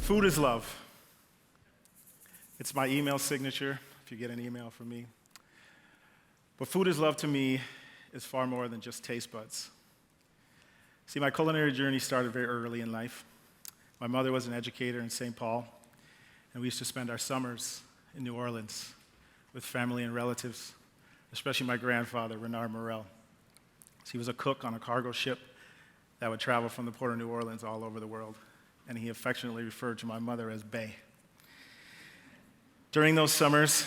Food is love. It's my email signature, if you get an email from me. But food is love to me is far more than just taste buds. See, my culinary journey started very early in life. My mother was an educator in St. Paul, and we used to spend our summers in New Orleans with family and relatives, especially my grandfather, Renard Morel. So he was a cook on a cargo ship that would travel from the port of New Orleans all over the world, and he affectionately referred to my mother as Bae. During those summers,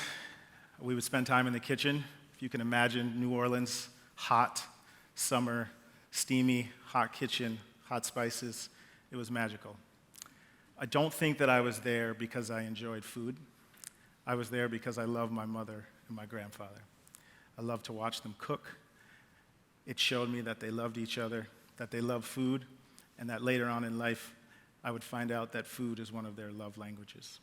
we would spend time in the kitchen. If you can imagine New Orleans, hot, summer, steamy, hot kitchen, hot spices, it was magical. I don't think that I was there because I enjoyed food. I was there because I loved my mother and my grandfather. I loved to watch them cook. It showed me that they loved each other, that they loved food, and that later on in life, I would find out that food is one of their love languages.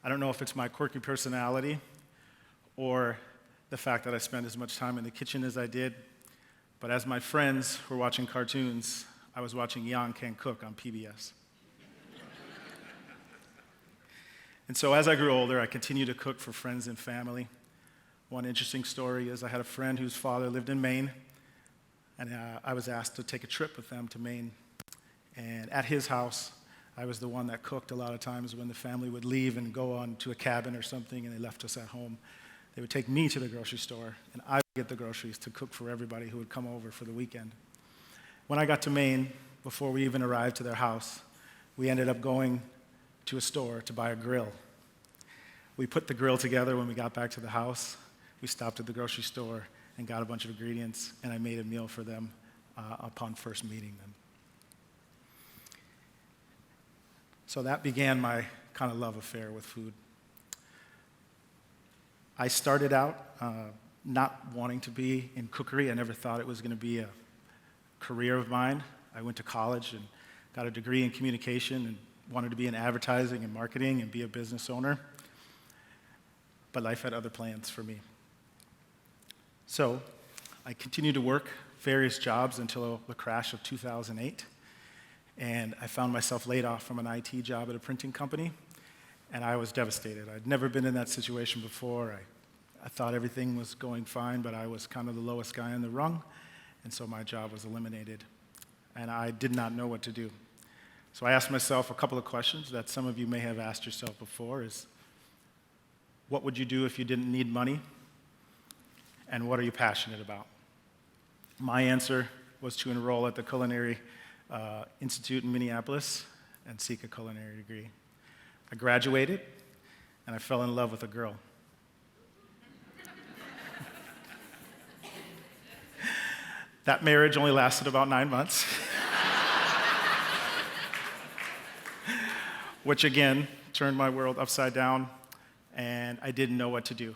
I don't know if it's my quirky personality or the fact that I spent as much time in the kitchen as I did, but as my friends were watching cartoons, I was watching Jan Can Cook on PBS. And so as I grew older, I continued to cook for friends and family. One interesting story is I had a friend whose father lived in Maine, and I was asked to take a trip with them to Maine. And at his house, I was the one that cooked a lot of times when the family would leave and go on to a cabin or something and they left us at home. They would take me to the grocery store, and I would get the groceries to cook for everybody who would come over for the weekend. When I got to Maine, before we even arrived to their house, we ended up going to a store to buy a grill. We put the grill together when we got back to the house. We stopped at the grocery store and got a bunch of ingredients, and I made a meal for them upon first meeting them. So that began my kind of love affair with food. I started out not wanting to be in cookery. I never thought it was going to be a career of mine. I went to college and got a degree in communication and wanted to be in advertising and marketing and be a business owner. But life had other plans for me. So I continued to work various jobs until the crash of 2008. And I found myself laid off from an IT job at a printing company, and I was devastated. I'd never been in that situation before. I thought everything was going fine, but I was kind of the lowest guy on the rung, and so my job was eliminated. And I did not know what to do. So I asked myself a couple of questions that some of you may have asked yourself before is, what would you do if you didn't need money? And what are you passionate about? My answer was to enroll at the Culinary Institute in Minneapolis and seek a culinary degree. I graduated, and I fell in love with a girl. That marriage only lasted about 9 months, which again turned my world upside down, and I didn't know what to do.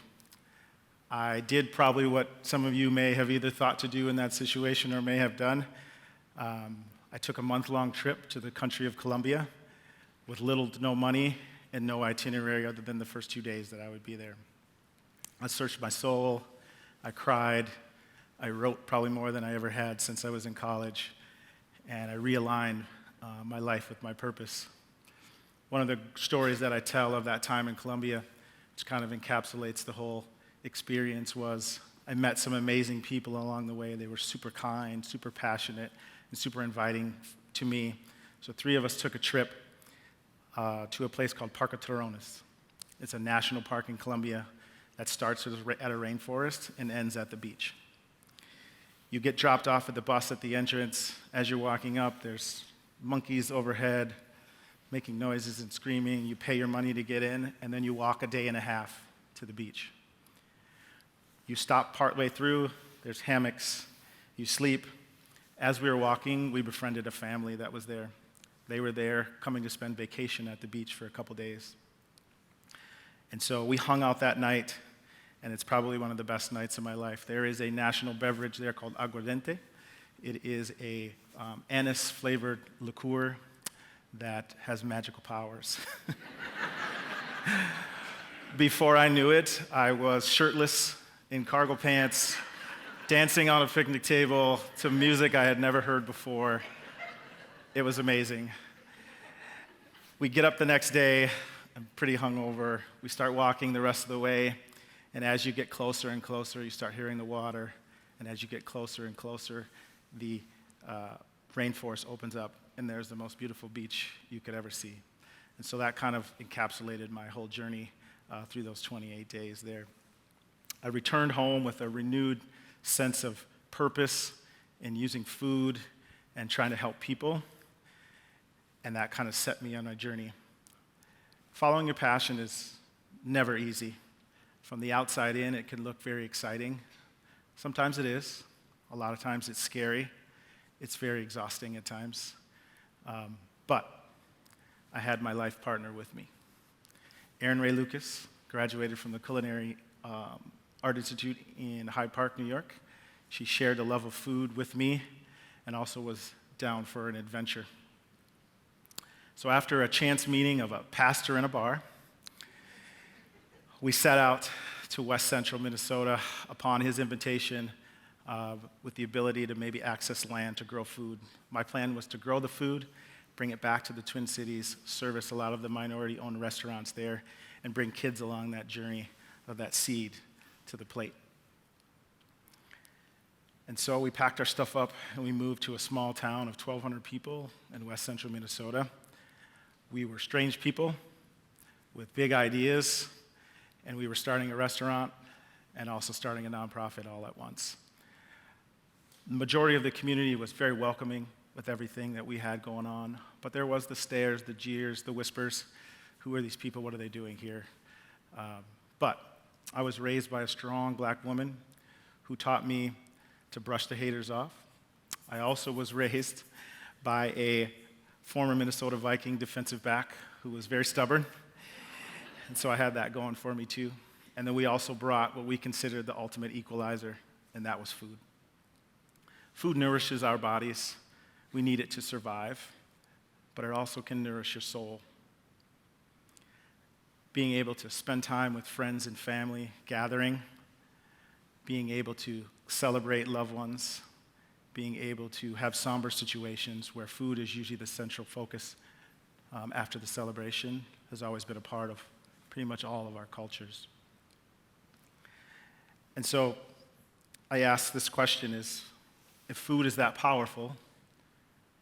I did probably what some of you may have either thought to do in that situation or may have done. I took a month-long trip to the country of Colombia with little to no money and no itinerary other than the first 2 days that I would be there. I searched my soul, I cried, I wrote probably more than I ever had since I was in college, and I realigned my life with my purpose. One of the stories that I tell of that time in Colombia, which kind of encapsulates the whole experience, was I met some amazing people along the way. They were super kind, super passionate, and super inviting to me. So 3 of us took a trip to a place called Parque Torones. It's a national park in Colombia that starts at a rainforest and ends at the beach. You get dropped off at the bus at the entrance. As you're walking up, there's monkeys overhead making noises and screaming. You pay your money to get in, and then you walk a day and a half to the beach. You stop partway through, there's hammocks, you sleep. As we were walking, we befriended a family that was there. They were there coming to spend vacation at the beach for a couple days. And so we hung out that night, and it's probably one of the best nights of my life. There is a national beverage there called aguardiente. It is a anise-flavored liqueur that has magical powers. Before I knew it, I was shirtless, in cargo pants, dancing on a picnic table to music I had never heard before. It was amazing. We get up the next day, I'm pretty hungover. We start walking the rest of the way, and as you get closer and closer, you start hearing the water, and as you get closer and closer, the rainforest opens up, and there's the most beautiful beach you could ever see. And so that kind of encapsulated my whole journey through those 28 days there. I returned home with a renewed sense of purpose in using food and trying to help people, and that kind of set me on my journey. Following your passion is never easy. From the outside in, it can look very exciting. Sometimes it is. A lot of times it's scary. It's very exhausting at times. But I had my life partner with me. Erin Lucas graduated from the Culinary Art Institute in Hyde Park, New York. She shared a love of food with me and also was down for an adventure. So after a chance meeting of a pastor in a bar, we set out to West Central Minnesota upon his invitation with the ability to maybe access land to grow food. My plan was to grow the food, bring it back to the Twin Cities, service a lot of the minority-owned restaurants there, and bring kids along that journey of that seed to the plate. And so we packed our stuff up and we moved to a small town of 1,200 people in West Central Minnesota. We were strange people with big ideas, and we were starting a restaurant and also starting a nonprofit all at once. The majority of the community was very welcoming with everything that we had going on, but there was the stares, the jeers, the whispers. Who are these people? What are they doing here? But I was raised by a strong black woman who taught me to brush the haters off. I also was raised by a former Minnesota Viking defensive back who was very stubborn, and so I had that going for me too. And then we also brought what we considered the ultimate equalizer, and that was food. Food nourishes our bodies. We need it to survive, but it also can nourish your soul. Being able to spend time with friends and family, gathering, being able to celebrate loved ones, being able to have somber situations where food is usually the central focus after the celebration has always been a part of pretty much all of our cultures. And so I ask this question is, if food is that powerful,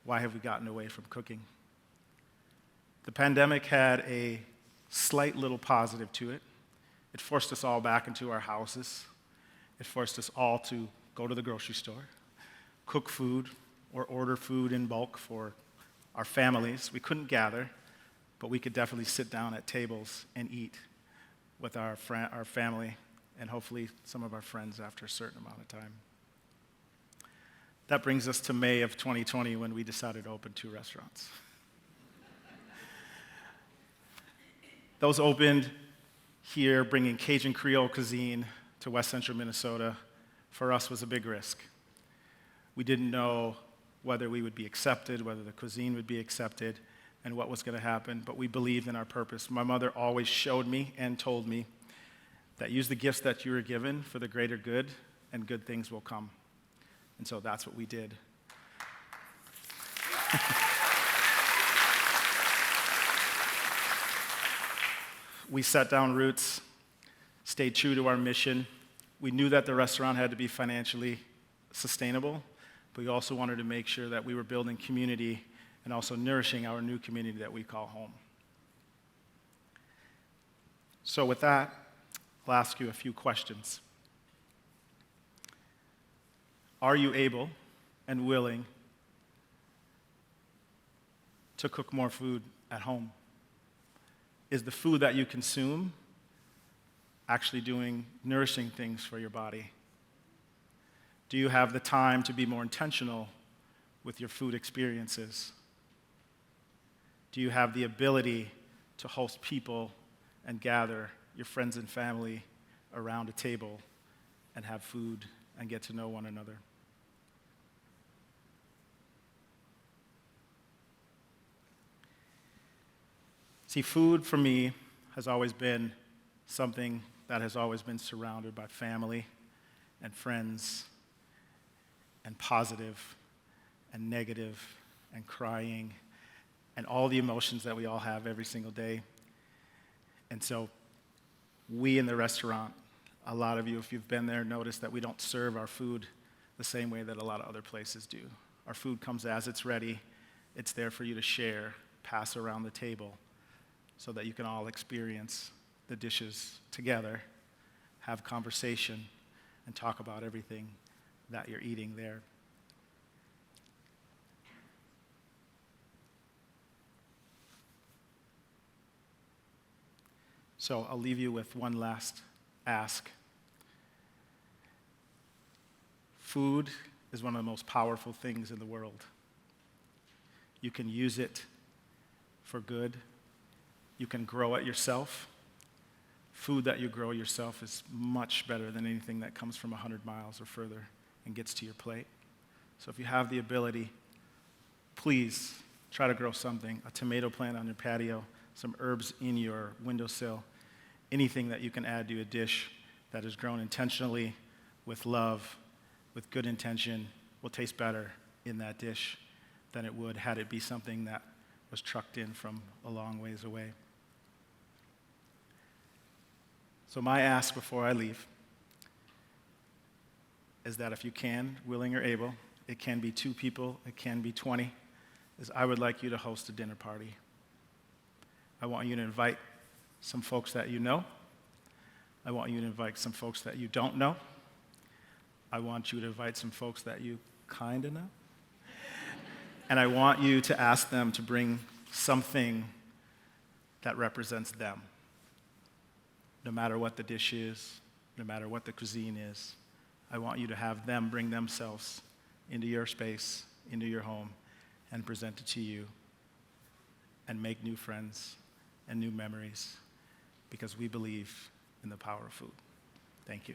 why have we gotten away from cooking? The pandemic had a slight little positive to it. It forced us all back into our houses. It forced us all to go to the grocery store, cook food, or order food in bulk for our families. We couldn't gather, but we could definitely sit down at tables and eat with our family and hopefully some of our friends after a certain amount of time. That brings us to May of 2020 when we decided to open 2 restaurants. Those opened here, bringing Cajun Creole cuisine to West Central Minnesota, for us was a big risk. We didn't know whether we would be accepted, whether the cuisine would be accepted, and what was going to happen, but we believed in our purpose. My mother always showed me and told me that use the gifts that you were given for the greater good, and good things will come. And so that's what we did. We set down roots, stayed true to our mission. We knew that the restaurant had to be financially sustainable, but we also wanted to make sure that we were building community and also nourishing our new community that we call home. So with that, I'll ask you a few questions. Are you able and willing to cook more food at home? Is the food that you consume actually doing nourishing things for your body? Do you have the time to be more intentional with your food experiences? Do you have the ability to host people and gather your friends and family around a table and have food and get to know one another? See, food for me has always been something that has always been surrounded by family and friends and positive and negative and crying and all the emotions that we all have every single day. And so we in the restaurant, a lot of you, if you've been there, notice that we don't serve our food the same way that a lot of other places do. Our food comes as it's ready. It's there for you to share, pass around the table, so that you can all experience the dishes together, have conversation, and talk about everything that you're eating there. So I'll leave you with one last ask. Food is one of the most powerful things in the world. You can use it for good. You can grow it yourself. Food that you grow yourself is much better than anything that comes from 100 miles or further and gets to your plate. So if you have the ability, please try to grow something, a tomato plant on your patio, some herbs in your windowsill, anything that you can add to a dish that is grown intentionally with love, with good intention, will taste better in that dish than it would had it be something that was trucked in from a long ways away. So my ask before I leave is that if you can, willing or able, it can be 2 people, it can be 20, is I would like you to host a dinner party. I want you to invite some folks that you know. I want you to invite some folks that you don't know. I want you to invite some folks that you kind of know. And I want you to ask them to bring something that represents them. No matter what the dish is, no matter what the cuisine is, I want you to have them bring themselves into your space, into your home, and present it to you, and make new friends and new memories, because we believe in the power of food. Thank you.